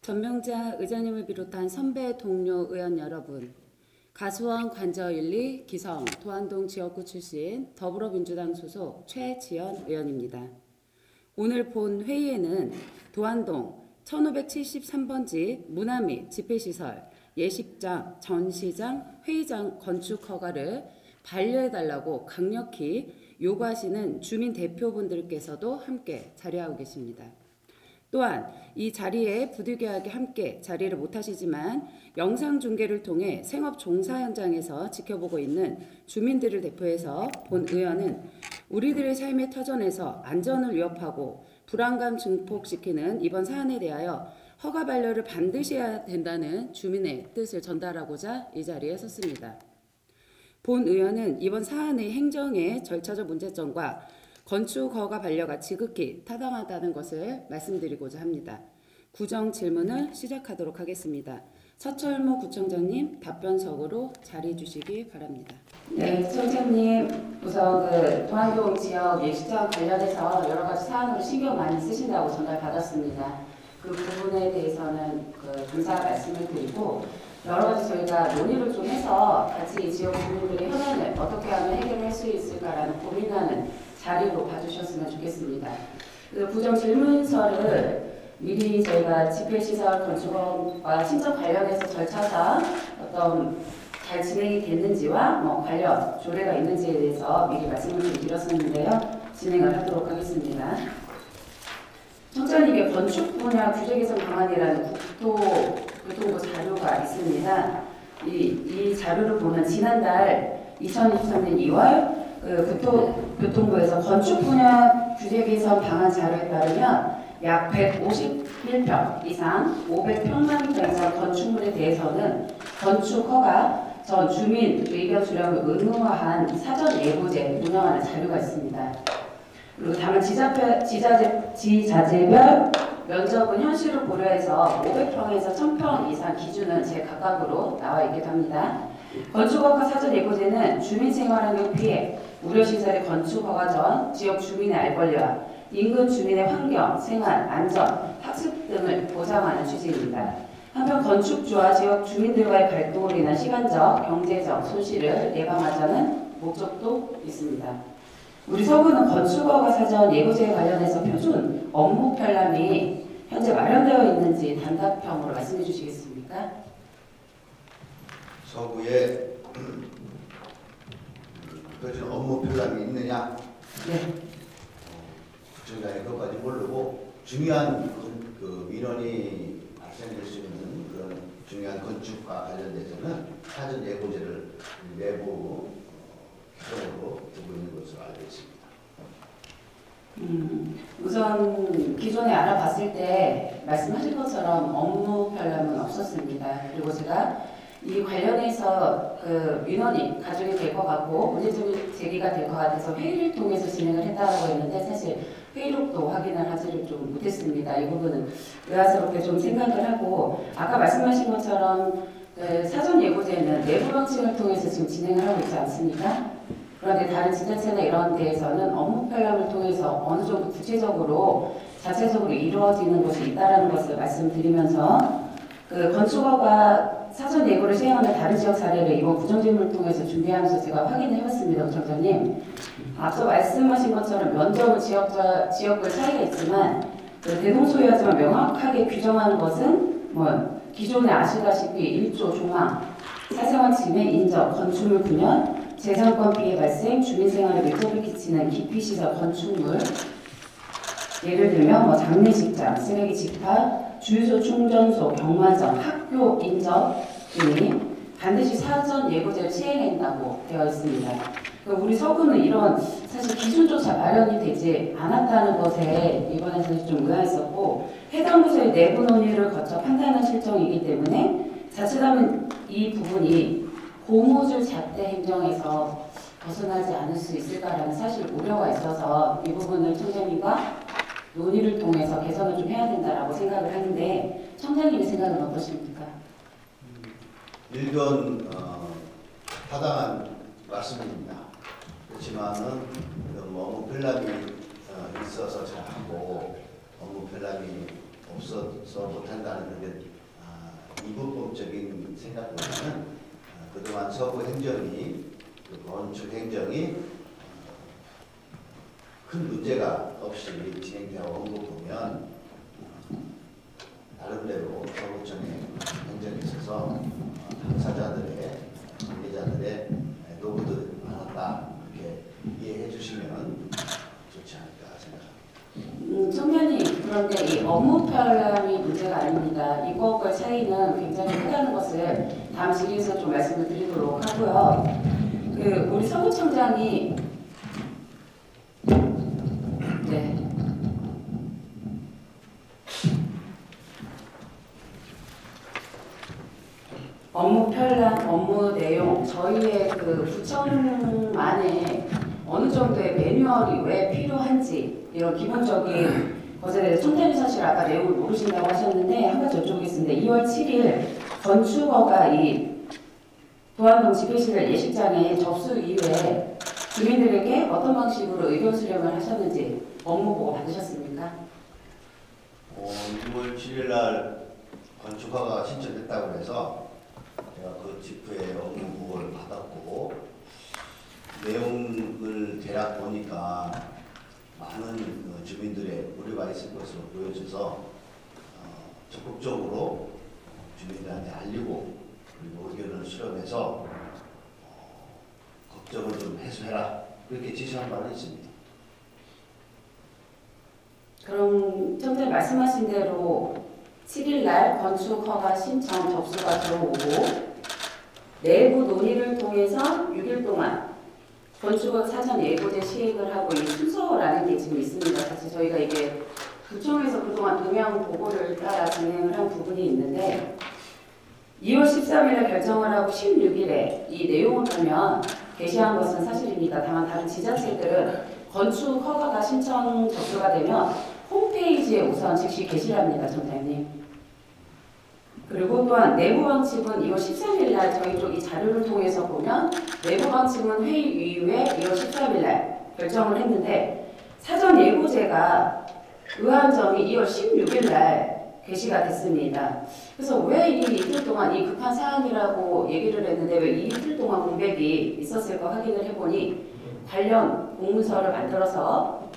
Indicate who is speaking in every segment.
Speaker 1: 전명자 의장님을 비롯한 선배 동료 의원 여러분, 가수원 관저1리 기성 도안동 지역구 출신 더불어민주당 소속 최지연 의원입니다. 오늘 본 회의에는 도안동 1573번지 문화 및 집회시설, 예식장, 전시장, 회의장 건축 허가를 반려해달라고 강력히 요구하시는 주민 대표분들께서도 함께 자리하고 계십니다. 또한 이 자리에 부득이하게 함께 자리를 못하시지만 영상 중계를 통해 생업 종사 현장에서 지켜보고 있는 주민들을 대표해서 본 의원은 우리들의 삶의 터전에서 안전을 위협하고 불안감 증폭시키는 이번 사안에 대하여 허가 반려를 반드시 해야 된다는 주민의 뜻을 전달하고자 이 자리에 섰습니다. 본 의원은 이번 사안의 행정의 절차적 문제점과 건축 허가 반려가 지극히 타당하다는 것을 말씀드리고자 합니다. 구정 질문을 시작하도록 하겠습니다. 서철무 구청장님 답변석으로 자리해 주시기 바랍니다. 네, 청장님 우선 도안동 지역 예식장 관련해서 여러 가지 사안으로 신경 많이 쓰신다고 전달받았습니다. 그 부분에 대해서는 감사 말씀을 드리고 여러 가지 저희가 논의를 좀 해서 같이 이 지역 주민들의 현안을 어떻게 하면 해결할 수 있을까라는 고민하는 자리로 봐주셨으면 좋겠습니다. 구정 질문서를 미리 저희가 집회시설 건축과 신청 관련해서 절차상 어떤 잘 진행이 됐는지와 관련 조례가 있는지에 대해서 미리 말씀을 좀 드렸었는데요. 진행을 하도록 하겠습니다. 청장님께 건축 분야 규제 개선 방안이라는 국토교통부 자료가 있습니다. 이 자료를 보면 지난달 2023년 2월 교통부에서 건축 분야 규제 개선 방안 자료에 따르면 약 151평 이상 500평만 이상 건축물에 대해서는 건축 허가 전 주민 의견 수렴을 의무화한 사전 예고제 운영하는 자료가 있습니다. 그리고 다만 지자체별 면적은 현실을 고려해서 500평에서 1000평 이상 기준은 제각각으로 나와 있기도 합니다. 건축허가 사전 예고제는 주민생활환경 피해, 우려시설의 건축허가 전 지역 주민의 알 권리와 인근 주민의 환경, 생활, 안전, 학습 등을 보장하는 취지입니다. 한편 건축주와 지역 주민들과의 갈등으로 인한 시간적, 경제적 손실을 예방하자는 목적도 있습니다. 우리 서구는 건축허가 사전 예고제에 관련해서 표준 업무 편람이 현재 마련되어 있는지 단답형으로 말씀해 주시겠습니까?
Speaker 2: 서구에 표준 업무 편람이 있느냐?
Speaker 1: 네.
Speaker 2: 구청장이 그것까지 모르고 중요한 민원이 발생될 수 있는 그런 중요한 건축과 관련돼서는 사전 예고제를 내부 규정으로 두고 있는 것으로 알고 있습니다.
Speaker 1: 우선 기존에 알아봤을 때 말씀하신 것처럼 업무 편람은 없었습니다. 그리고 제가 이 관련해서 민원이 가중이 될 것 같고 문제점이 제기가 될 것 같아서 회의를 통해서 진행을 했다고 했는데 사실 회의록도 확인을 하지를 좀 못했습니다. 이 부분은 의아스럽게 좀 생각을 하고 아까 말씀하신 것처럼 사전 예고제는 내부 방식을 통해서 지금 진행을 하고 있지 않습니까? 그런데 다른 지자체나 이런 데에서는 업무 편람을 통해서 어느 정도 구체적으로 자체적으로 이루어지는 것이 있다는 것을 말씀드리면서 건축허가 사전 예고를 시행하는 다른 지역 사례를 이번 구정질문을 통해서 준비하면서 제가 확인을 해봤습니다. 구청장님. 앞서 말씀하신 것처럼 면적은 지역별 차이가 있지만 대동소이하지만 명확하게 규정하는 것은 기존에 아시다시피 1조 조항, 사생활 침해 인정, 건축물 분열, 재산권 피해 발생, 주민생활에 밀접을 끼치는 기피시설 건축물 예를 들면 장례식장, 쓰레기 집합, 주유소 충전소, 경마장, 학교 인접 등이 반드시 사전 예고제를 시행한다고 되어 있습니다. 우리 서구는 이런 사실 기준조차 마련이 되지 않았다는 것에 이번에는 좀 의아했었고 해당 부서의 내부 논의를 거쳐 판단한 실정이기 때문에 자칫하면 이 부분이 고무줄 잣대 행정에서 벗어나지 않을 수 있을까라는 사실 우려가 있어서 이 부분을 청장님과 논의를 통해서 개선을 좀 해야 된다라고 생각을 하는데 청장님의 생각은 어떠십니까?
Speaker 2: 일견 타당한 말씀입니다. 그렇지만은 업무 편람이 있어서 잘하고 업무 편람이 주민으로서 못한다는 그런 이분법적인 생각보다는 그동안 서구 행정이 그 건축 행정이 큰 문제가 없이 진행되어 온 거 보면 나름대로 서구청의 행정에 있어서 당사자들의 관계자들의 노고들이 많았다 이렇게 이해해 주시면 좋지 않을까 생각합니다.
Speaker 1: 청장님, 그런데 이 업무 편람이 문제가 아닙니다. 이거의 차이는 굉장히 크다는 것을 다음 질의에서 좀 말씀을 드리도록 하고요. 우리 서구청장이 네. 업무 편람, 업무 내용, 저희의 그 구청만의 어느 정도의 매뉴얼이 왜 필요한지 이런 기본적인 것에 대해서 청장님 사실 아까 내용을 모르신다고 하셨는데 한 가지 여쭤보겠습니다. 2월 7일 건축허가 이 도안동 집회실 예식장에 접수 이후에 주민들에게 어떤 방식으로 의견 수렴을 하셨는지 업무 보고 받으셨습니까?
Speaker 2: 6월 7일 날 건축허가 신청됐다고 해서 제가 그 집회 업무 보고를 받았고 내용을 대략 보니까 많은 주민들의 우려가 있을 것으로 보여져서 적극적으로 주민들한테 알리고 그리고 의견을 수렴해서 걱정을 좀 해소해라 그렇게 지시한 바는 있습니다.
Speaker 1: 그럼 청장님 말씀하신 대로 7일날 건축허가 신청 접수가 들어오고 내부 논의를 통해서 6일 동안 건축허 사전 예고제 시행을 하고 이 순서라는 게 지금 있습니다. 사실 저희가 이게 구청에서 그동안 동향 보고를 따라 진행을 한 부분이 있는데 2월 13일에 결정을 하고 16일에 이 내용을 보면 게시한 것은 사실입니다. 다만 다른 지자체들은 건축 허가가 신청 접수가 되면 홈페이지에 우선 즉시 게시를 합니다. 청장님. 그리고 또한 내부 방침은 2월 13일 날 저희 쪽 이 자료를 통해서 보면 내부 방침은 회의 이후에 2월 13일 날 결정을 했는데 사전 예고제가 의아한 점이 2월 16일 날 게시가 됐습니다. 그래서 왜 이 이틀 동안 이 급한 사안이라고 얘기를 했는데 왜 이 이틀 동안 공백이 있었을까 확인을 해보니 관련 공문서를 만들어서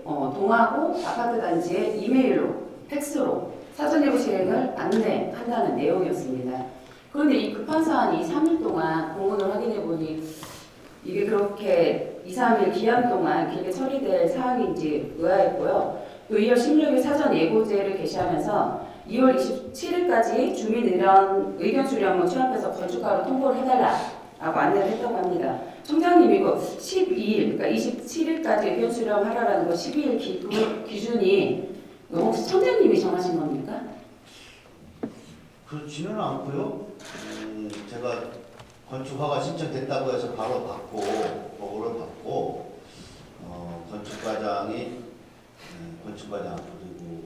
Speaker 1: 동하고 아파트 단지에 이메일로 팩스로 사전 예고 실행을 안내한다는 내용이었습니다. 그런데 이 급한 사안이 3일 동안 공문을 확인해 보니 이게 그렇게 2, 3일 기한 동안 길게 처리될 사항인지 의아했고요. 또 2월 16일 사전 예고제를 게시하면서 2월 27일까지 주민 의견 수렴을 취합해서 건축가로 통보를 해달라고 안내를 했다고 합니다. 청장님 이거 12일, 그러니까 27일까지 의견 수렴하라라는 거 12일 기준이 혹시 청장님이 정하신 겁니까?
Speaker 2: 그렇지는 않고요. 제가 건축허가 신청됐다고 해서 바로 받고 보고를 받고 건축과장이 건축과장 그리고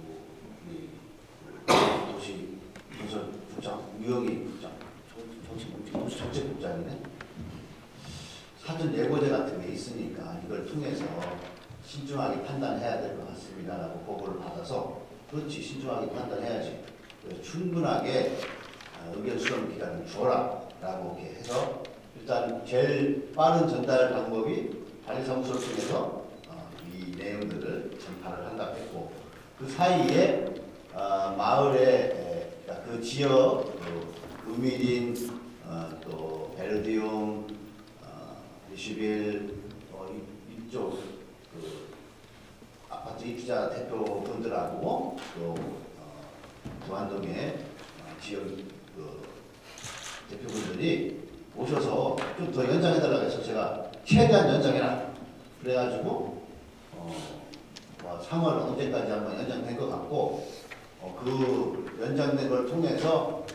Speaker 2: 도시 건설국장 유영희 국장 도시정책국장이네. 사전 예고제 같은 게 있으니까 이걸 통해서 신중하게 판단해야 될 것 같습니다라고 보고를 받아서 그렇지 신중하게 판단해야지 충분하게 의견 수렴 기간을 주어라라고 이렇게 해서 일단 제일 빠른 전달 방법이 관리사무소를 통해서 이 내용들을 전파를 한다고 했고 그 사이에 마을의 그 지역 우미린 또 베르디움 리슈빌 이쪽 아파트 입주자 대표분들하고 또 도안동의 지역 대표분들이 오셔서 좀 더 연장해달라고 해서 제가 최대한 연장해라 그래가지고 3월 언제까지 한번 연장된 것 같고 그 연장된 걸 통해서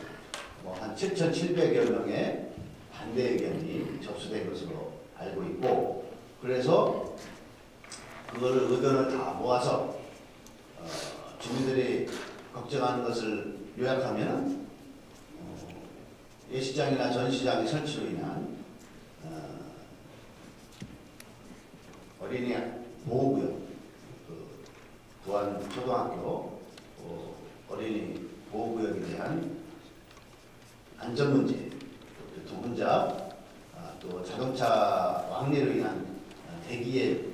Speaker 2: 한 7,700여 명의 반대 의견이 접수된 것으로 알고 있고 그래서 그거를 의견을 다 모아서 주민들이 걱정하는 것을 요약하면 예식장이나 전시장의 설치로 인한 어린이 보호구역, 도안 초등학교 어린이 안전 문제, 또 교통 혼잡, 또 자동차 왕래로 인한 대기의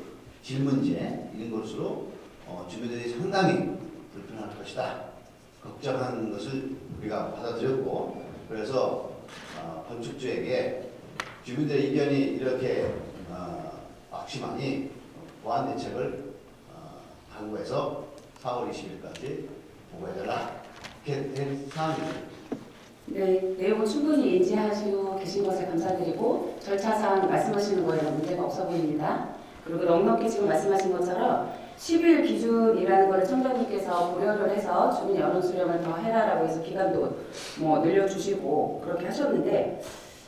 Speaker 2: 질 문제 이런 것으로 주민들이 상당히 불편할 것이다. 걱정하는 것을 우리가 받아들였고, 그래서 건축주에게 주민들의 의견이 이렇게 막심하니 보완 대책을 당부해서 4월 20일까지 보고해달라. 이렇게 된 사항입니다.
Speaker 1: 네, 내용을 충분히 인지하시고 계신 것에 감사드리고 절차상 말씀하시는 거에는 문제가 없어 보입니다. 그리고 넉넉히 지금 말씀하신 것처럼 10일 기준이라는 것을 청장님께서 고려를 해서 주민 여론 수렴을 더 해라라고 해서 기간도 뭐 늘려주시고 그렇게 하셨는데,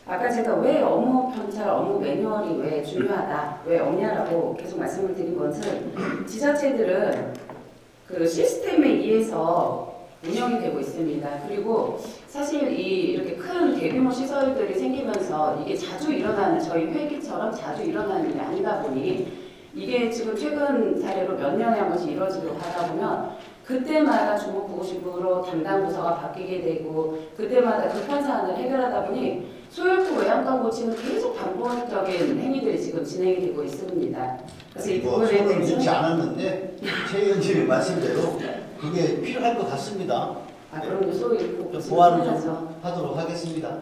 Speaker 1: 아까 제가 왜 업무 편찰, 업무 매뉴얼이 왜 중요하다, 왜 없냐라고 계속 말씀을 드린 것은 지자체들은 그 시스템에 의해서 운영이 되고 있습니다. 그리고 사실 이렇게 큰 대규모 시설들이 생기면서 이게 자주 일어나는, 저희 회기처럼 자주 일어나는 일이 아니다 보니 이게 지금 최근 사례로 몇 년에 한 번씩 이루어지려고 하다 보면 그때마다 주무부고식으로 담당 부서가 바뀌게 되고 그때마다 급한 사안을 해결하다 보니 소혈포 외양간 고치는 계속 반복적인 행위들이 지금 진행이 되고 있습니다. 그래서 이 부분에
Speaker 2: 손을
Speaker 1: 대해서
Speaker 2: 넣지 않았는데 최 의원님의 말씀대로 그게 필요할 것 같습니다.
Speaker 1: 그럼요. 소혈포
Speaker 2: 보완을 좀 하도록 하겠습니다.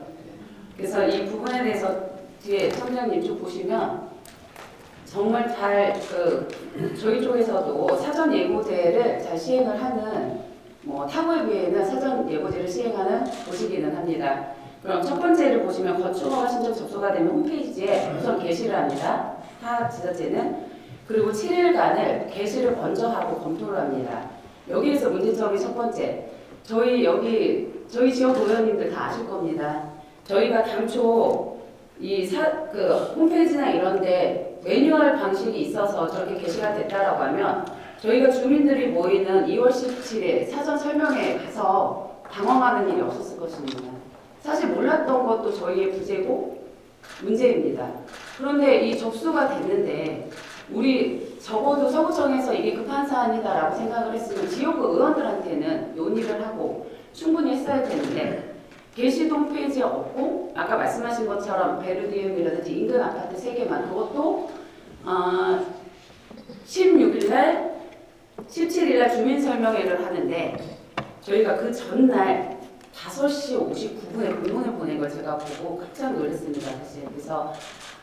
Speaker 1: 그래서 이 부분에 대해서 뒤에 청장님 쭉 보시면 정말 잘 저희 쪽에서도 사전 예고제를 잘 시행을 하는 타구에 비해는 사전 예고제를 시행하는 곳이기는 합니다. 그럼 첫 번째를 보시면 건축허가 신청 접수가 되면 홈페이지에 우선 게시를 합니다. 타 지자체는. 그리고 7일간을 게시를 먼저 하고 검토를 합니다. 여기에서 문제점이 첫 번째. 저희 지역 의원님들 다 아실 겁니다. 저희가 당초 홈페이지나 이런데 매뉴얼 방식이 있어서 저렇게 게시가 됐다라고 하면 저희가 주민들이 모이는 2월 17일 사전 설명회 가서 당황하는 일이 없었을 것입니다. 사실 몰랐던 것도 저희의 부재고 문제입니다. 그런데 이 접수가 됐는데 우리 적어도 서구청에서 이게 급한 사안이다라고 생각을 했으면 지역구 의원들한테는 논의를 하고 충분히 했어야 되는데 게시도 홈페이지에 없고 아까 말씀하신 것처럼 베르디움이라든지 인근 아파트 3개만, 그것도 16일날 17일날 주민설명회를 하는데 저희가 그 전날 5시 59분에 공문을 보낸 걸 제가 보고 깜짝 놀랐습니다. 사실. 그래서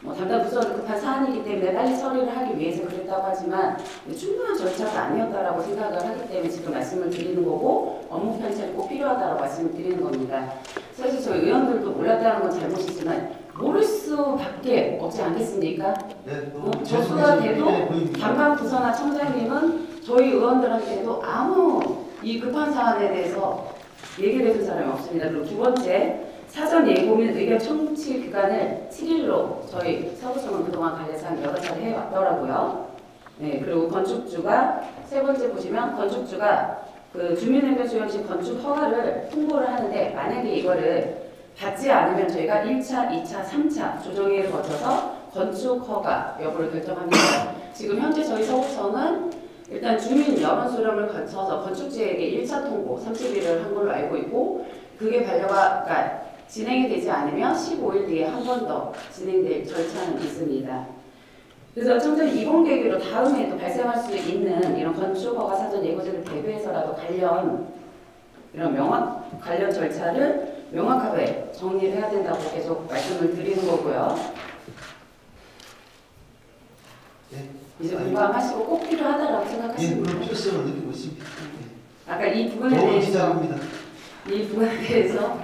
Speaker 1: 담당 부서는 급한 사안이기 때문에 빨리 처리를 하기 위해서 그랬다고 하지만 충분한 절차가 아니었다라고 생각을 하기 때문에 지금 말씀을 드리는 거고 업무 편차이 꼭 필요하다고 말씀을 드리는 겁니다. 사실 저희 의원들도 몰랐다는 건 잘못이지만 모를 수밖에 없지 않겠습니까?
Speaker 2: 네,
Speaker 1: 접수가 돼도 담당 부서나 청장님은 저희 의원들한테도 아무 이 급한 사안에 대해서 얘기를 해준 사람이 없습니다. 그리고 두 번째, 사전 예고 및 의견 청취 기간을 7일로 저희 서구청은 그동안 관례상 여러 차례 해왔더라고요. 네, 그리고 건축주가 세 번째 보시면 건축주가 그 주민의견 수용 시 건축 허가를 통보를 하는데 만약에 이거를 받지 않으면 저희가 1차, 2차, 3차 조정회의를 거쳐서 건축 허가 여부를 결정합니다. 지금 현재 저희 서구청은 일단 주민 여론 수렴을 거쳐서 건축주에게 1차 통보 30일을 한 걸로 알고 있고 그게 그러니까 진행이 되지 않으면 15일 뒤에 한 번 더 진행될 절차는 있습니다. 그래서 청장님 이번 계기로 다음에도 발생할 수 있는 이런 건축허가 사전 예고제를 대비해서라도 관련 절차를 명확하게 정리를 해야 된다고 계속 말씀을 드리는 거고요.
Speaker 2: 네.
Speaker 1: 이제 공감하시고 꼭 필요하다라고 생각하십니다.
Speaker 2: 그런 필요성을 느끼고 있습니다.
Speaker 1: 아까 이 부분에 대해서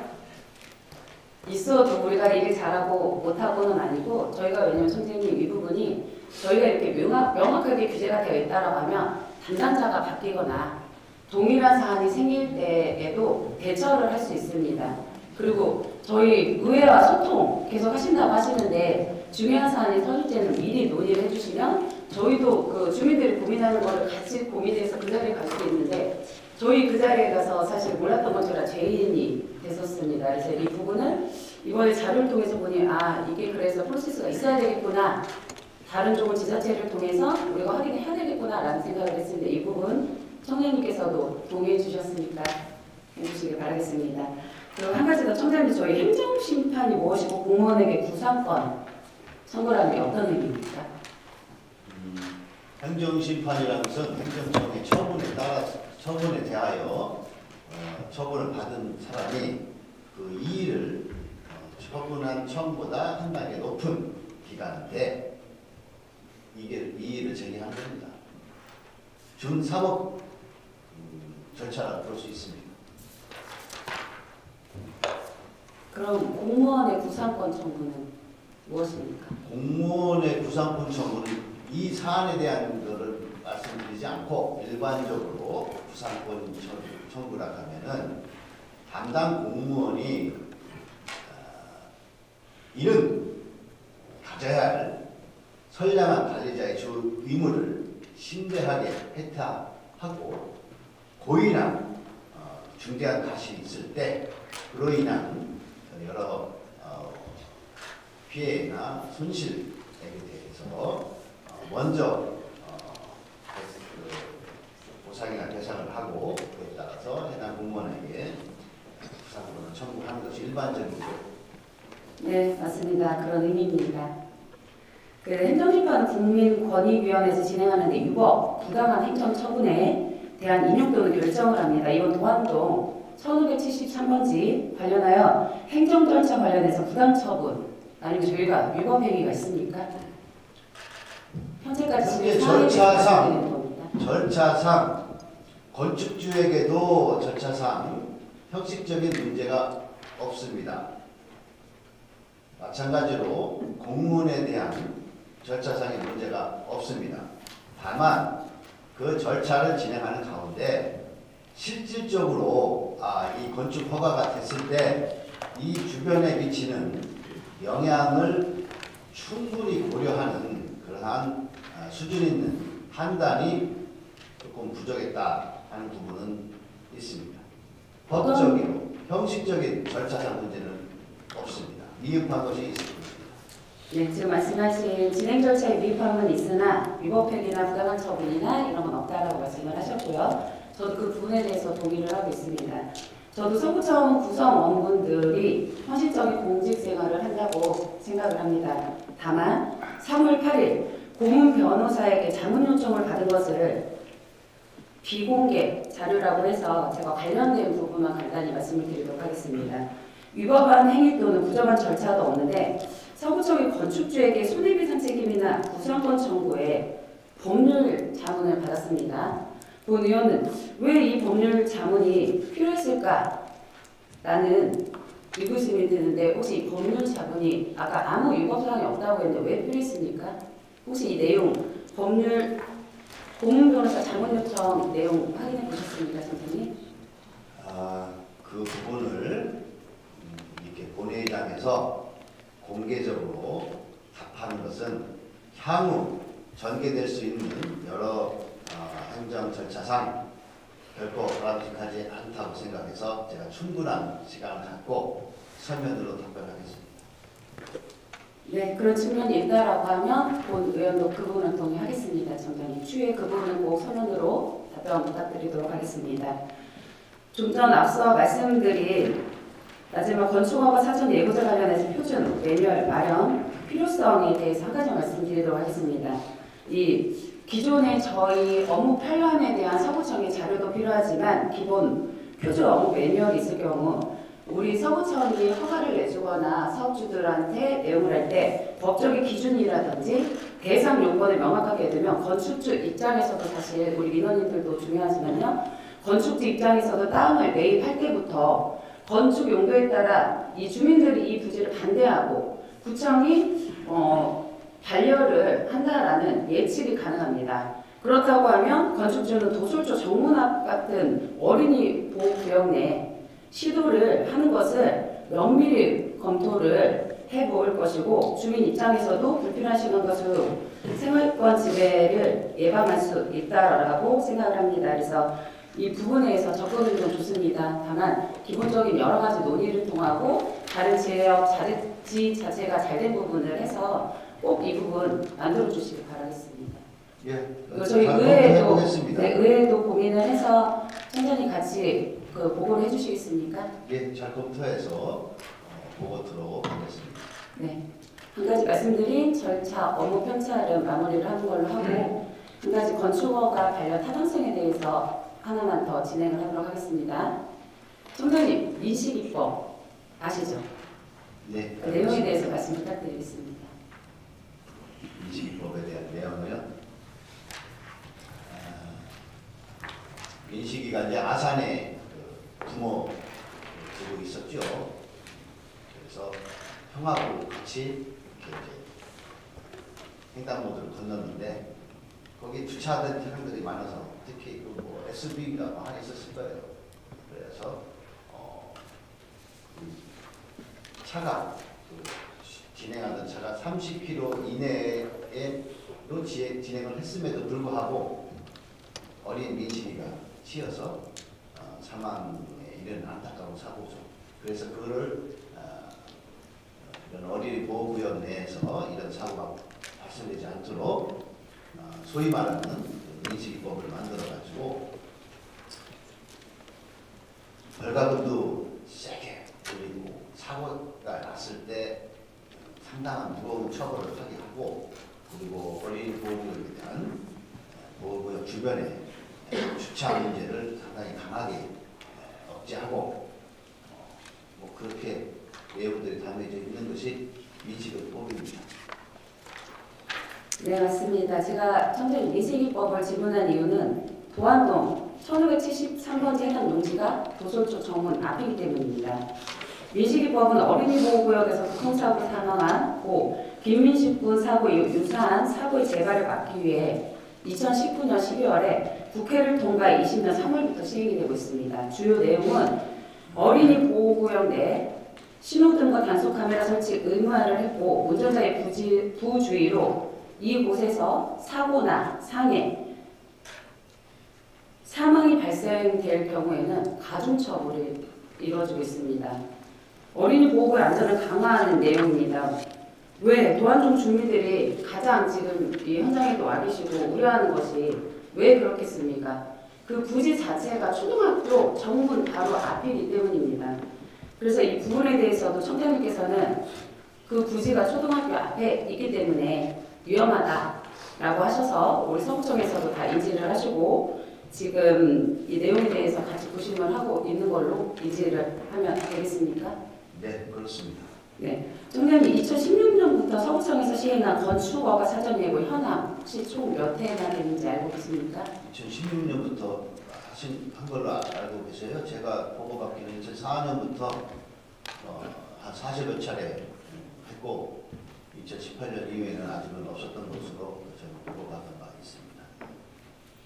Speaker 1: 있어도 우리가 일을 잘하고 못하고는 아니고 저희가 왜냐면 선생님 이 부분이 저희가 이렇게 명확하게 규제가 되어 있다라고 하면 담당자가 바뀌거나 동일한 사안이 생길 때에도 대처를 할 수 있습니다. 그리고 저희 의회와 소통 계속 하신다고 하시는데 중요한 사안이 터질 때는 미리 논의를 해주시면 저희도 그 주민들이 고민하는 거를 같이 고민해서 그 자리에 갈 수 있는데 저희 그 자리에 가서 사실 몰랐던 건 제가 죄인이 됐었습니다. 그래서 이 부분은 이번에 자료를 통해서 보니 이게 그래서 프로세스가 있어야 되겠구나. 다른 좋은 지자체를 통해서 우리가 확인해야 되겠구나 라는 생각을 했습니다. 이 부분 청장님께서도 동의해 주셨으니까 해주시길 바라겠습니다. 그리고 한 가지 더 청장님, 저희 행정심판이 무엇이고 공무원에게 구상권 청구라는 게 어떤 의미입니까?
Speaker 2: 행정심판이라는 것은 행정청의 처분에 대하여 처분을 받은 사람이 그 이의를 처분한 청보다 한 단계 높은 기관인데 이게 이의를 제기하는 겁니다. 준사법 절차라고 볼 수 있습니다.
Speaker 1: 그럼 공무원의 구상권 청구는 무엇입니까?
Speaker 2: 공무원의 구상권 청구는 이 사안에 대한 것을 말씀드리지 않고 일반적으로 구상권 청구라 하면은 담당 공무원이 이는 가져야 할 선량한 관리자의 주 의무를 신대하게 해타하고 고의나 중대한 과실이 있을 때 그로 인한 여러 피해나 손실에 대해서 먼저 보상이나 배상을 하고 그에 따라서 해당 공무원에게 구상권을 청구하는 것이 일반적이죠.
Speaker 1: 네, 맞습니다. 그런 의미입니다. 그 행정심판은 국민권익위원회에서 진행하는데 유법, 부당한 행정처분에 대한 인용 또는 결정을 합니다. 이번 도안동 1573번지 관련하여 행정절차 관련해서 부당처분 아니면 저희가 위법행위가 있습니까? 현재까지
Speaker 2: 절차상 건축주에게도 절차상 형식적인 문제가 없습니다. 마찬가지로 공무원에 대한 절차상의 문제가 없습니다. 다만 그 절차를 진행하는 가운데 실질적으로 이 건축 허가가 됐을 때 이 주변에 미치는 영향을 충분히 고려하는 그러한 수준 있는 판단이 조금 부족했다 하는 부분은 있습니다. 법적으로 형식적인 절차상 문제는 없습니다. 미흡한 것이 있습니다.
Speaker 1: 네, 지금 말씀하신 진행 절차에 미흡함은 있으나 위법행위나 부당한 처분이나 이런 건 없다라고 말씀을 하셨고요. 저도 그 부분에 대해서 동의를 하고 있습니다. 저도 서구청 구성원분들이 현실적인 공직 생활을 한다고 생각을 합니다. 다만 3월 8일 고문 변호사에게 자문 요청을 받은 것을 비공개 자료라고 해서 제가 관련된 부분만 간단히 말씀을 드리도록 하겠습니다. 위법한 행위 또는 부정한 절차도 없는데 서구청이 건축주에게 손해배상 책임이나 구상권 청구에 법률 자문을 받았습니다. 본 의원은 왜 이 법률 자문이 필요했을까? 라는 의구심이 드는데 혹시 이 법률 자문이 아까 아무 위법사항이 없다고 했는데 왜 필요했습니까? 혹시 이 내용 법률 고문 변호사 자문 요청 내용 확인해 보셨습니까, 선생님?
Speaker 2: 그 부분을 이렇게 본회의장에서 공개적으로 답하는 것은 향후 전개될 수 있는 여러 행정 절차상 결코 바람직하지 않다고 생각해서 제가 충분한 시간을 갖고 서면으로 답변하겠습니다.
Speaker 1: 네, 그런 측면이 있다라고 하면 본 의원도 그 부분은 동의하겠습니다. 정장님 추후에 그 부분은 꼭 서면으로 답변 부탁드리도록 하겠습니다. 좀 전 앞서 말씀드린 마지막 건축허가 사전 예고자 관련해서 표준 매뉴얼 마련 필요성에 대해서 한 가지 말씀드리도록 하겠습니다. 이 기존의 저희 업무 편람에 대한 서구청의 자료도 필요하지만 기본 표준 업무 매뉴얼이 있을 경우 우리 서구청이 허가를 내주거나 사업주들한테 내용을 할 때 법적인 기준이라든지 대상 요건을 명확하게 두면 건축주 입장에서도 사실 우리 민원인들도 중요하지만요. 건축주 입장에서도 땅을 매입할 때부터 건축 용도에 따라 이 주민들이 이 부지를 반대하고 구청이 반려를 한다라는 예측이 가능합니다. 그렇다고 하면 건축주는 도솔조 정문앞 같은 어린이 보호구역 내 시도를 하는 것을 면밀히 검토를 해볼 것이고 주민 입장에서도 불필요한 시간 과수 생활권 지배를 예방할 수 있다라고 생각을 합니다. 그래서 이 부분에 대해서 접근은 좀 좋습니다. 다만 기본적인 여러 가지 논의를 통하고 다른 지역 자치 자체가 잘 된 부분을 해서 꼭 이 부분 만들어 주시기 바라겠습니다.
Speaker 2: 예,
Speaker 1: 그리고 저희 의회에도 고민을 해서 천천히 같이 그 보고를 해주시겠습니까?
Speaker 2: 예, 잘 검토해서 보고 들어오도록 하겠습니다.
Speaker 1: 네. 한 가지 말씀드린 절차 업무 편차를 마무리를 하는 걸로 하고 한 가지 건축허가 반려 타당성에 대해서 하나만 더 진행을 하도록 하겠습니다. 총장님, 민식이법 아시죠?
Speaker 2: 네,
Speaker 1: 그 내용에 대해서 말씀 부탁드리겠습니다.
Speaker 2: 민식이법에 대한 내용은요. 민식이가 이제 아산에 그 부모 두고 있었죠. 그래서 형하고 같이 이렇게 횡단보도를 건넜는데 거기 주차하던 차량들이 많아서 특히 그뭐 SUV가 많이 있었을 거예요. 그래서 그 차가 진행하던 차가 30km 이내로 진행을 했음에도 불구하고 어린 민식이가 치여서 사망에 이르는 안타까운 사고죠. 그래서 그거를 이런 어린이 보호구역 내에서 이런 사고가 발생되지 않도록 소위 말하는 민식이법을 만들어가지고 벌금도 세게 올리고 사고가 났을 때 상당한 무거운 처벌을 하게 하고 그리고 어린이 보호구역에 대한 보호구역 주변에 주차 문제를 상당히 강하게 억제하고 뭐 그렇게 내용들이 담겨져 있는 것이 민식이법입니다.
Speaker 1: 네, 맞습니다. 제가 청장님 민식이법을 질문한 이유는 도안동 1573번지 해당 농지가 도솔 정문 앞이기 때문입니다. 민식이법은 어린이 보호구역에서 교통사고 사망한 고 김민식 군 사고에 유사한 사고의 재발을 막기 위해 2019년 12월에 국회를 통과해 20년 3월부터 시행이 되고 있습니다. 주요 내용은 어린이 보호구역 내 신호등과 단속카메라 설치 의무화를 했고 운전자의 부주의로 이곳에서 사고나 상해, 사망이 발생될 경우에는 가중처벌이 이루어지고 있습니다. 어린이 보호구역 안전을 강화하는 내용입니다. 왜 도안동 주민들이 가장 지금 이 현장에도 와 계시고 우려하는 것이 왜 그렇겠습니까? 그 부지 자체가 초등학교 정문 바로 앞이기 때문입니다. 그래서 이 부분에 대해서도 청장님께서는 그 부지가 초등학교 앞에 있기 때문에 위험하다라고 하셔서 우리 서구청에서도 다 인지를 하시고 지금 이 내용에 대해서 같이 고심을 하고 있는 걸로 인지를 하면 되겠습니까?
Speaker 2: 네, 그렇습니다.
Speaker 1: 네, 청장님 2016년부터 서구청에서 시행한 건축허가 사전 예고 현황 혹시 총 몇 회나 되는지 알고 계십니까?
Speaker 2: 2016년부터 한 걸로 알고 계세요. 제가 보고받기는 2004년부터 한 40여 차례 했고 2018년 이후에는 아직은 없었던 것으로 저는 보고받은 바 있습니다.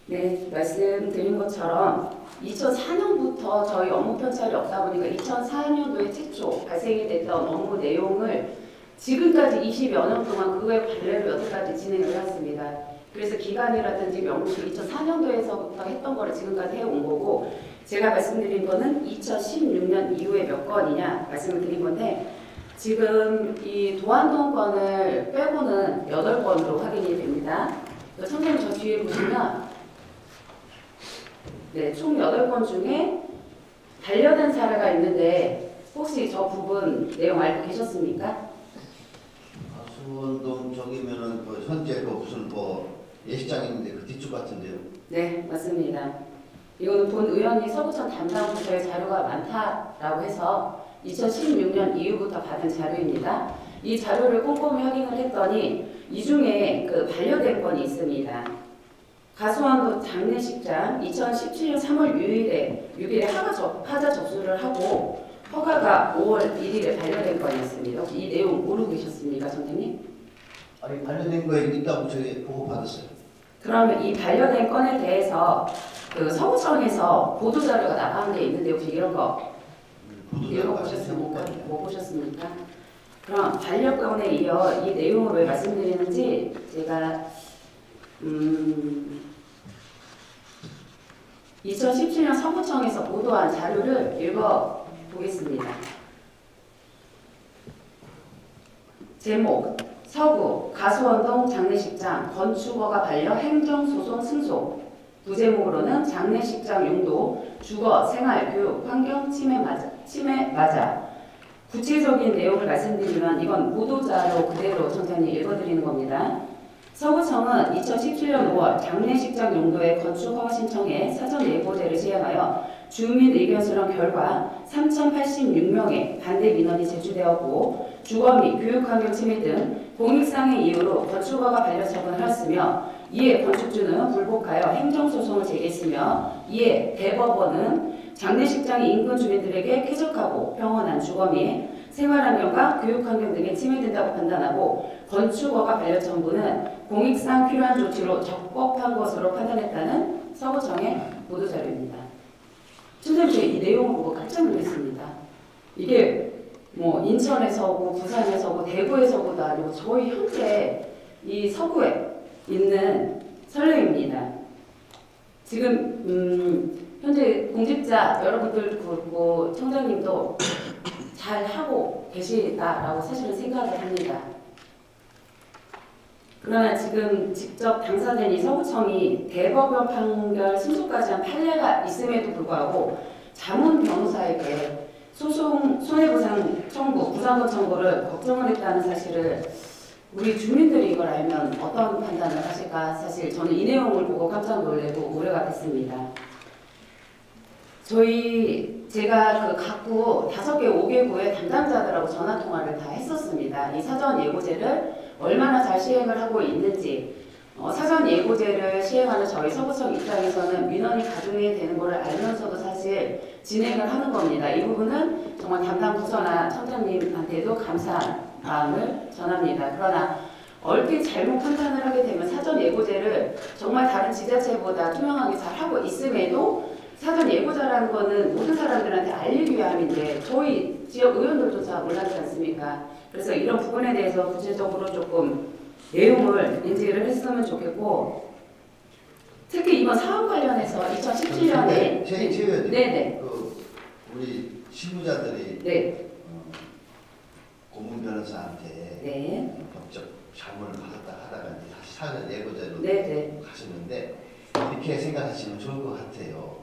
Speaker 1: 네, 말씀드린 것처럼 2004년부터 저희 업무 편차이 없다 보니까 2004년도에 최초 발생이 됐던 업무 내용을 지금까지 20여 년 동안 그거의 관례를 여태까지 진행을 해왔습니다. 그래서 기간이라든지 명목이 2004년도에서부터 했던 거를 지금까지 해온 거고 제가 말씀드린 거는 2016년 이후에 몇 건이냐 말씀을 드린 건데 지금 이 도안동 건을 빼고는 8건으로 확인이 됩니다. 청장님 저 뒤에 보시면 네, 총 8건 중에 반려된 사례가 있는데 혹시 저 부분 내용 알고 계셨습니까?
Speaker 2: 수원동 저기면은 현재 무슨 예식장 있는데 그 뒤쪽 같은데요.
Speaker 1: 네, 맞습니다. 이거는 본 의원이 서구청 담당 부서의 자료가 많다라고 해서 2016년 이후부터 받은 자료입니다. 이 자료를 꼼꼼히 확인을 했더니 이 중에 그 반려된 건이 있습니다. 가수원도 장례식장 2017년 3월 6일에 하자 접수를 하고 허가가 5월 1일에 반려된 건이 있습니다. 혹시 이 내용 모르고 계셨습니까, 선생님?
Speaker 2: 아니 반려된 거에 있다고 저희 보고 받았어요.
Speaker 1: 그러면 이 반려된 건에 대해서 그 서구청에서 보도자료가 나간 게 있는데 혹시 이런 거 읽어보셨습니까? 못 보셨습니까? 그럼 반려건에 이어 이 내용을 왜 말씀드리는지 제가 2017년 서구청에서 보도한 자료를 읽어보겠습니다. 제목 서구 가수원동 장례식장 건축허가 반려 행정소송 승소 부제목으로는 장례식장 용도, 주거, 생활, 교육, 환경 침해 맞아. 구체적인 내용을 말씀드리면 이건 보도자료 그대로 청장님 읽어드리는 겁니다. 서구청은 2017년 5월 장례식장 용도의 건축 허가 신청에 사전 예고제를 시행하여 주민 의견 수렴 결과 3,086명의 반대 민원이 제출되었고 주거 및 교육 환경 침해 등 공익상의 이유로 건축 허가 반려 처분을 하였으며 이에 건축주는 불복하여 행정소송을 제기했으며 이에 대법원은 장례식장이 인근 주민들에게 쾌적하고 평온한 주거 및 생활환경과 교육환경 등에 침해된다고 판단하고 건축허가 반려청구는 공익상 필요한 조치로 적법한 것으로 판단했다는 서구청의 보도자료입니다. 선생님, 이 내용을 보고 깜짝 놀랐습니다. 이게 뭐 인천에서고 부산에서고 대구에서고도 아니고 저희 현재 이 서구에 있는 설례입니다. 지금 현재 공직자 여러분들도 그렇고 청장님도 잘 하고 계시다라고 사실은 생각을 합니다. 그러나 지금 직접 당사된 이 서구청이 대법원 판결 승소까지 한 판례가 있음에도 불구하고 자문 변호사에게 소송 손해보상 청구, 부상금 청구를 걱정을 했다는 사실을 우리 주민들이 이걸 알면 어떤 판단을 하실까 사실 저는 이 내용을 보고 깜짝 놀래고 우려가 됐습니다. 제가 그 각구 5개, 5개 구의 담당자들하고 전화 통화를 다 했었습니다. 이 사전 예고제를 얼마나 잘 시행을 하고 있는지, 사전 예고제를 시행하는 저희 서구청 입장에서는 민원이 가중이 되는 것을 알면서도 사실 진행을 하는 겁니다. 이 부분은 정말 담당 부서나 청장님한테도 감사한 마음을 전합니다. 그러나 얼핏 잘못 판단을 하게 되면 사전 예고제를 정말 다른 지자체보다 투명하게 잘 하고 있음에도 사전 예고자라는 거는 모든 사람들한테 알리기 위함인데 저희 지역 의원들조차 몰랐지 않습니까? 그래서 이런 부분에 대해서 구체적으로 조금 내용을 인지를 했으면 좋겠고 특히 이번 사업 관련해서 2017년에
Speaker 2: 네네. 우리 실무자들이
Speaker 1: 네.
Speaker 2: 고문 변호사한테
Speaker 1: 네.
Speaker 2: 법적 자문을 하다가 다시 사전 예고제로
Speaker 1: 네네.
Speaker 2: 가셨는데 이렇게 생각하시면 좋을 것 같아요.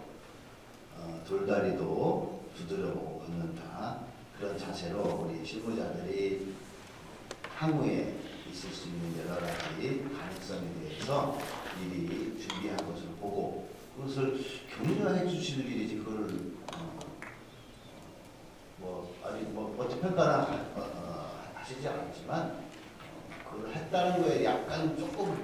Speaker 2: 돌다리도 두드려보고 걷는다. 그런 자세로 우리 실무자들이 향후에 있을 수 있는 여러 가지 가능성에 대해서 미리 준비한 것을 보고 그것을 격려해 주시는 일이지 그거를 어찌 평가나 하시지 않았지만 그걸 했다는 거에 약간 조금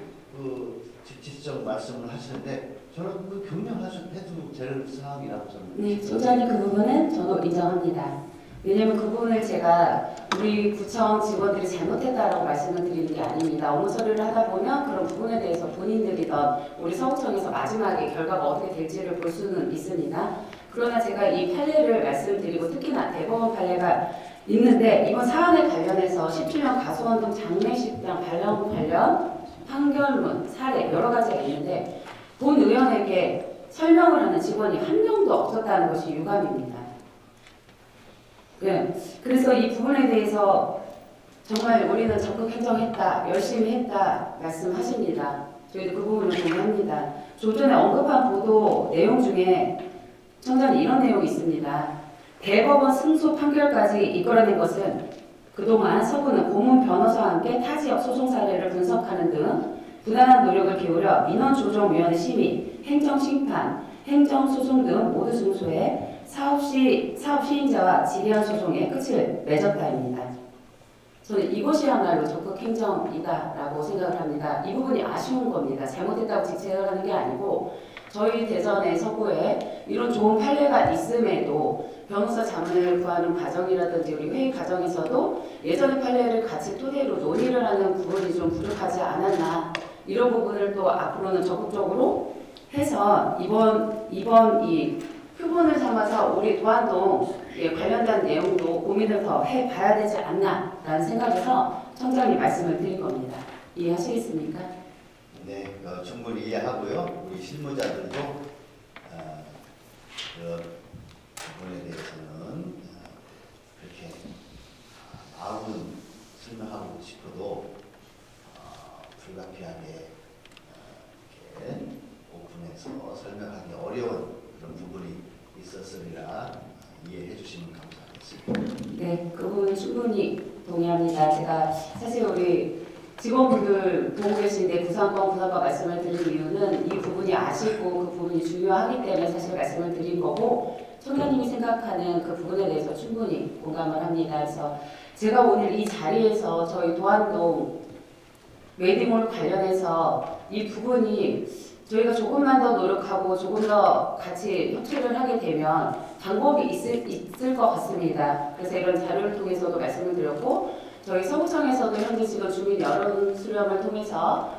Speaker 2: 직접적 말씀을 하시는데 저는 그 격려해도 될 상황이라고 저는.
Speaker 1: 네, 소장님 그 부분은 저도 인정합니다. 왜냐하면 그 부분을 제가 우리 구청 직원들이 잘못했다라고 말씀을 드리는 게 아닙니다. 업무 처리를 하다 보면 그런 부분에 대해서 본인들이던 우리 서구청에서 마지막에 결과가 어떻게 될지를 볼 수는 있습니다. 그러나 제가 이 판례를 말씀드리고 특히나 대법원 판례가 있는데 이번 사안에 관련해서 17년 가수원동 장례식장 반란 관련 판결문, 사례 여러 가지가 있는데 본 의원에게 설명을 하는 직원이 한 명도 없었다는 것이 유감입니다. 네, 그래서 이 부분에 대해서 정말 우리는 적극 행정했다, 열심히 했다 말씀하십니다. 저희도 그 부분을 동의합니다. 조전에 언급한 보도 내용 중에 청장님 이런 내용이 있습니다. 대법원 승소 판결까지 이끌어낸 것은 그동안 서구는 고문 변호사와 함께 타 지역 소송 사례를 분석하는 등 부단한 노력을 기울여 민원조정위원회 심의, 행정심판, 행정소송 등 모두 승소해 사업 시행자와 지리한 소송에 끝을 맺었다입니다. 저는 이것이야말로 적극 행정이다라고 생각을 합니다. 이 부분이 아쉬운 겁니다. 잘못했다고 직책을 하는 게 아니고 저희 대전의 서구에 이런 좋은 판례가 있음에도 변호사 자문을 구하는 과정이라든지 우리 회의 과정에서도 예전의 판례를 같이 토대로 논의를 하는 부분이 좀 부족하지 않았나 이런 부분을 또 앞으로는 적극적으로 해서 이번 이 표본을 삼아서 우리 도안동에 관련된 내용도 고민을 더 해봐야 되지 않나라는 생각에서 청장님 말씀을 드린 겁니다. 이해하시겠습니까?
Speaker 2: 네, 충분히 이해하고요. 우리 실무자들도 그 부분에 대해서는 그렇게 마음은 설명하고 싶어도 불가피하게 이렇게 오픈해서
Speaker 1: 네, 그 부분 충분히 동의합니다. 제가 사실 우리 직원분들 보고 계신데 부상권 말씀을 드린 이유는 이 부분이 아쉽고 그 부분이 중요하기 때문에 사실 말씀을 드린 거고, 청장님이 생각하는 그 부분에 대해서 충분히 공감을 합니다. 그래서 제가 오늘 이 자리에서 저희 도안동 웨딩홀 관련해서 이 부분이 저희가 조금만 더 노력하고 조금 더 같이 협치를 하게 되면 방법이 있을 것 같습니다. 그래서 이런 자료를 통해서도 말씀을 드렸고, 저희 서구청에서도 현재 지금 주민 여론 수렴을 통해서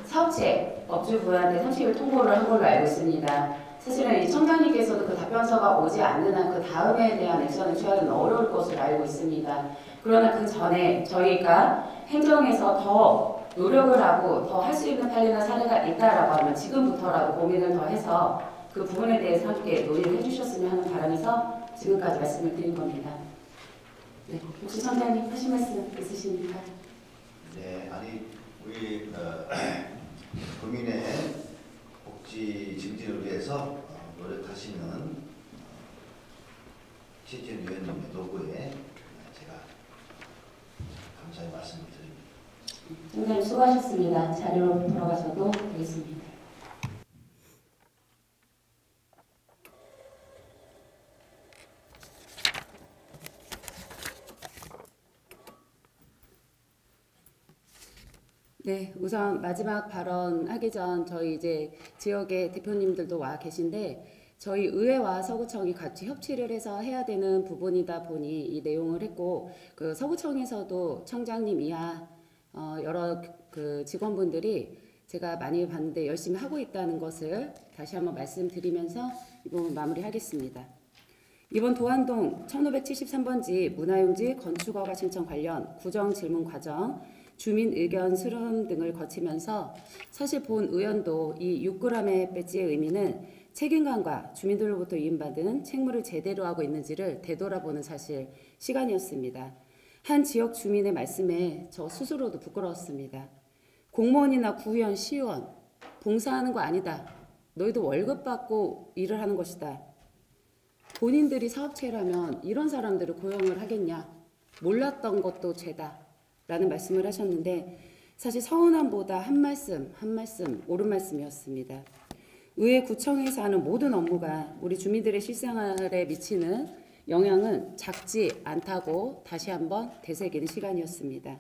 Speaker 1: 사업체 업주분한테 30일 통보를 한 걸로 알고 있습니다. 사실은 이 청장님께서도 그 답변서가 오지 않는 한 그 다음에 대한 액션을 취하기는 어려울 것으로 알고 있습니다. 그러나 그 전에 저희가 행정에서 더 노력을 하고 더 할 수 있는 판례나 사례가 있다라고 하면 지금부터라도 고민을 더 해서 그 부분에 대해서 함께 논의를 해주셨으면 하는 바람에서 지금까지 말씀을 드린 겁니다. 네, 혹시 청장님 하실 말씀 있으십니까?
Speaker 2: 네, 아니 우리 국민의 복지 증진을 위해서 노력하시는 최지은 위원님의 도구에 제가 감사의 말씀을 드립니다.
Speaker 1: 청장님 수고하셨습니다. 자료로 돌아가셔도 되겠습니다. 네, 우선 마지막 발언하기 전 저희 이제 지역의 대표님들도 와 계신데, 저희 의회와 서구청이 같이 협치를 해서 해야 되는 부분이다 보니 이 내용을 했고, 그 서구청에서도 청장님 이하 여러 그 직원분들이 제가 많이 봤는데 열심히 하고 있다는 것을 다시 한번 말씀드리면서 이 부분 마무리하겠습니다. 이번 도안동 1573번지 문화용지 건축허가 신청 관련 구정 질문 과정, 주민 의견 수렴 등을 거치면서 사실 본 의원도 이 6g의 배지의 의미는 책임감과 주민들로부터 위임받은 책무를 제대로 하고 있는지를 되돌아보는 사실 시간이었습니다. 한 지역 주민의 말씀에 저 스스로도 부끄러웠습니다. 공무원이나 구의원, 시의원 봉사하는 거 아니다. 너희도 월급 받고 일을 하는 것이다. 본인들이 사업체라면 이런 사람들을 고용을 하겠냐. 몰랐던 것도 죄다. 라는 말씀을 하셨는데, 사실 서운함보다 한 말씀 옳은 말씀이었습니다. 의회 구청에서 하는 모든 업무가 우리 주민들의 실생활에 미치는 영향은 작지 않다고 다시 한번 되새기는 시간이었습니다.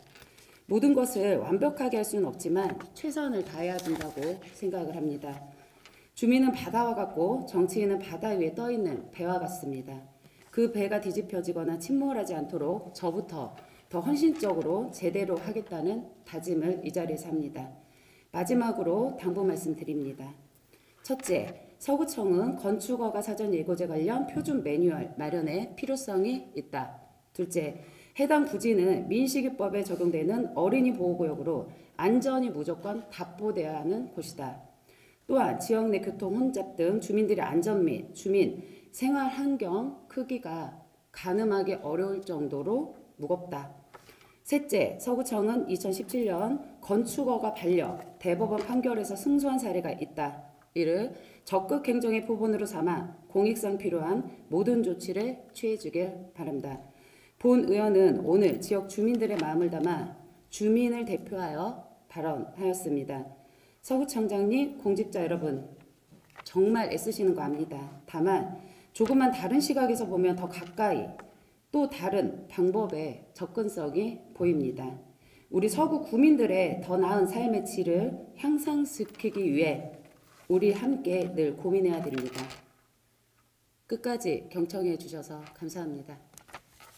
Speaker 1: 모든 것을 완벽하게 할 수는 없지만 최선을 다해야 된다고 생각을 합니다. 주민은 바다와 같고 정치인은 바다 위에 떠있는 배와 같습니다. 그 배가 뒤집혀지거나 침몰하지 않도록 저부터 더 헌신적으로 제대로 하겠다는 다짐을 이 자리에서 합니다. 마지막으로 당부 말씀드립니다. 첫째, 서구청은 건축허가 사전 예고제 관련 표준 매뉴얼 마련의 필요성이 있다. 둘째, 해당 부지는 민식이법에 적용되는 어린이 보호구역으로 안전이 무조건 답보돼야 하는 곳이다. 또한 지역 내 교통 혼잡 등 주민들의 안전 및 주민 생활 환경 크기가 가늠하기 어려울 정도로 무겁다. 셋째, 서구청은 2017년 건축허가 반려 대법원 판결에서 승소한 사례가 있다. 이를 적극 행정의 표본으로 삼아 공익성 필요한 모든 조치를 취해주길 바랍니다. 본 의원은 오늘 지역 주민들의 마음을 담아 주민을 대표하여 발언하였습니다. 서구청장님, 공직자 여러분, 정말 애쓰시는 거 압니다. 다만 조금만 다른 시각에서 보면 더 가까이 또 다른 방법의 접근성이 보입니다. 우리 서구 구민들의 더 나은 삶의 질을 향상시키기 위해 우리 함께 늘 고민해야 됩니다. 끝까지 경청해 주셔서 감사합니다.